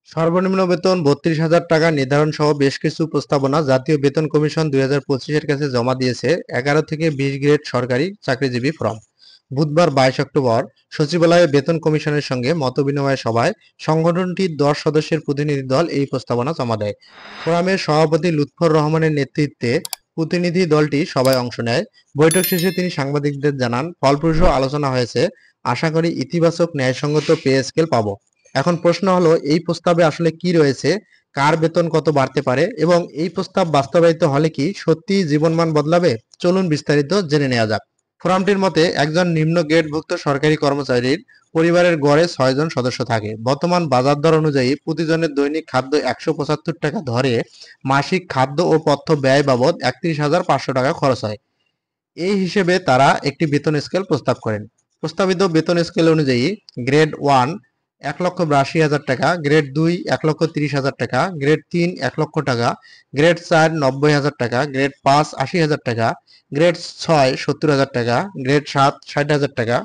সর্বনিম্ন বেতন ৩২,০০০ টাকা নির্ধারণ সহ বেশ কিছু প্রস্তাবনা জাতীয় বেতন কমিশন ২০২৫-এর কাছে জমা দিয়েছে ১১ থেকে ২০ গ্রেড সরকারি চাকরিজীবী ফরম। বুধবার ২২ অক্টোবর সচিবালয়ে বেতন কমিশনের সঙ্গে মতবিনিময় সভায় সংগঠনটির ১০ সদস্যের প্রতিনিধি দল এই প্রস্তাবনা জমা দেয়। ফোরামের সভাপতি লুৎফর রহমানের নেতৃত্বে প্রতিনিধি দলটি সভায় অংশ নেয়। বৈঠক শেষে তিনি সাংবাদিকদের জানান, ফলপ্রসূ আলোচনা হয়েছে, আশা করি ইতিবাচক ন্যায়সঙ্গত পে স্কেল পাবো। এখন প্রশ্ন হলো, এই প্রস্তাবে আসলে কি রয়েছে, কার বেতন কত বাড়তে পারে এবং এই প্রস্তাব বাস্তবায়িত হলে কি সত্যিই জীবনমান বদলাবে? চলুন বিস্তারিত জেনে নেওয়া যাক। ফোরামটির মতে, একজন নিম্ন গ্রেডভুক্ত সরকারি কর্মচারীর পরিবারের গড়ে ৬ জন সদস্য থাকে। বর্তমান বাজার দর অনুযায়ী প্রতিজনের দৈনিক খাদ্য ১৭৫ টাকা ধরে মাসিক খাদ্য ও পথ্য ব্যয় বাবদ ৩১,৫০০ টাকা খরচ হয়। এই হিসেবে তারা একটি বেতন স্কেল প্রস্তাব করেন। প্রস্তাবিত বেতন স্কেল অনুযায়ী গ্রেড 1 ১,৮২,০০০ টাকা, গ্রেড ২ ১,৩০,০০০ টাকা, গ্রেড ৩ ১,০০,০০০ টাকা, গ্রেড ৪ ৯০,০০০ টাকা, গ্রেড ৫ ৮০,০০০ টাকা, গ্রেড ৬ ৭০,০০০ টাকা, গ্রেড ৭ ৬০,০০০ টাকা,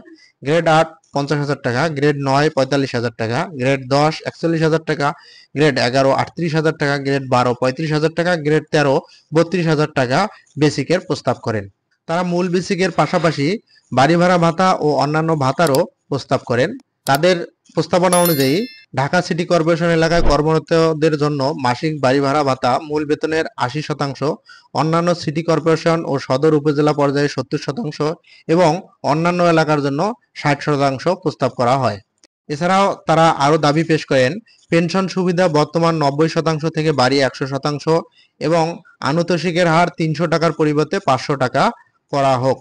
গ্রেড ৮ ৫০,০০০ টাকা, গ্রেড ৯ ৪৫,০০০ টাকা, গ্রেড ১০ ৪১,০০০ টাকা, গ্রেড ১১ ৩৮,০০০ টাকা, গ্রেড ১২ ৩৫,০০০ টাকা, গ্রেড ১৩ ৩২,০০০ টাকা বেসিকের প্রস্তাব করেন। তারা মূল বেসিকের পাশাপাশি বাড়ি ভাড়া ভাতা ও অন্যান্য ভাতারও প্রস্তাব করেন। তাদের প্রস্তাবনা অনুযায়ী ঢাকা সিটি কর্পোরেশন এলাকায় কর্মরতদের জন্য মাসিক বাড়ি ভাড়া ভাতা মূল বেতনের ৮০%, অন্যান্য সিটি কর্পোরেশন ও সদর উপজেলা পর্যায়ে ৭০% এবং অন্যান্য এলাকার জন্য ৬০% প্রস্তাব করা হয়। এছাড়াও তারা আরও দাবি পেশ করেন, পেনশন সুবিধা বর্তমান ৯০% থেকে বাড়িয়ে ১০০% এবং আনুতোষিকের হার ৩০০ টাকার পরিবর্তে ৫০০ টাকা করা হোক।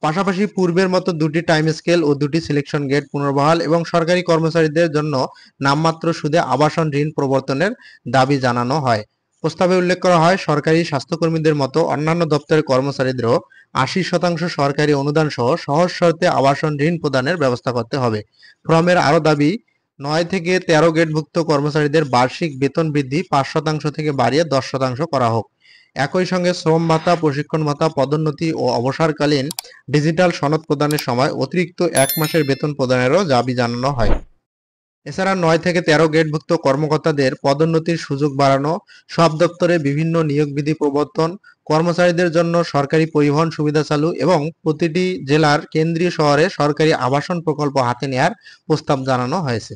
পাশাপাশি পূর্বের মতো ২টি টাইম স্কেল ও ২টি সিলেকশন গেট পুনর্বহাল এবং সরকারি কর্মচারীদের জন্য নামমাত্র সুদে আবাসন ঋণ প্রবর্তনের দাবি জানানো হয়। প্রস্তাবে উল্লেখ করা হয়, সরকারি স্বাস্থ্যকর্মীদের মতো অন্যান্য দপ্তরের কর্মচারীদেরও ৮০% সরকারি অনুদান সহ সহজ শর্তে আবাসন ঋণ প্রদানের ব্যবস্থা করতে হবে। ফোরামের আরও দাবি, ৯ থেকে ১৩ গ্রেডভুক্ত কর্মচারীদের বার্ষিক বেতন বৃদ্ধি ৫% থেকে বাড়িয়ে ১০% করা হোক। একই সঙ্গে শ্রম ভাতা, প্রশিক্ষণ ভাতা, পদোন্নতি ও অবসরকালীন ডিজিটাল সনদ প্রদানের সময় অতিরিক্ত ১ মাসের বেতন প্রদানেরও দাবি জানানো হয়। এছাড়া ৯ থেকে ১৩ গ্রেডভুক্ত কর্মকর্তাদের পদোন্নতির সুযোগ বাড়ানো, সব দপ্তরে বিভিন্ন নিয়োগ বিধি প্রবর্তন, কর্মচারীদের জন্য সরকারি পরিবহন সুবিধা চালু এবং প্রতিটি জেলার কেন্দ্রীয় শহরে সরকারি আবাসন প্রকল্প হাতে নেয়ার প্রস্তাব জানানো হয়েছে।